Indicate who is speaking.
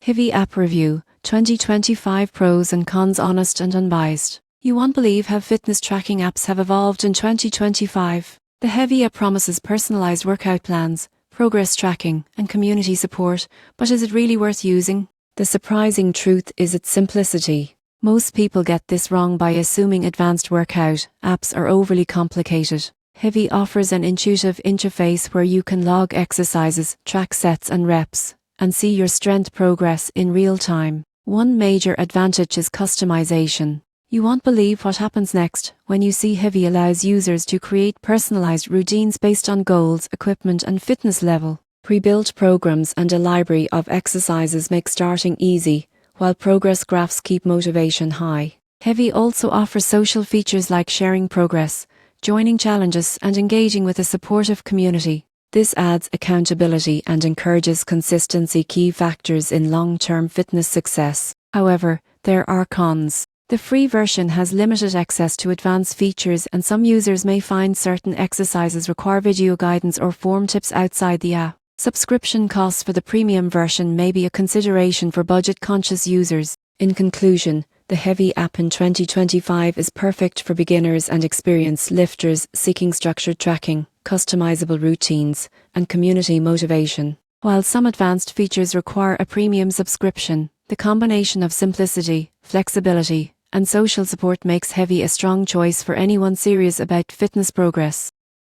Speaker 1: Hivi App Review 2025 Pros and Cons, honest and unbiased. You won't believe how fitness tracking apps have evolved in 2025. The Hivi app promises personalized workout plans, progress tracking, and community support, but is it really worth using? The surprising truth is its simplicity. Most people get this wrong by assuming advanced workout apps are overly complicated. Hivi offers an intuitive interface where you can log exercises, track sets and reps, and see your strength progress in real time. One major advantage is customization. You won't believe what happens next when you see Hivi allows users to create personalized routines based on goals, equipment and fitness level. Pre-built programs and a library of exercises make starting easy, while progress graphs keep motivation high. Hivi also offers social features like sharing progress, joining challenges and engaging with a supportive community. This adds accountability and encourages consistency, key factors in long-term fitness success. However, there are cons. The free version has limited access to advanced features, and some users may find certain exercises require video guidance or form tips outside the app. Subscription costs for the premium version may be a consideration for budget-conscious users. In conclusion, the Hivi app in 2025 is perfect for beginners and experienced lifters seeking structured tracking, customizable routines, and community motivation. While some advanced features require a premium subscription, the combination of simplicity, flexibility, and social support makes Hivi a strong choice for anyone serious about fitness progress.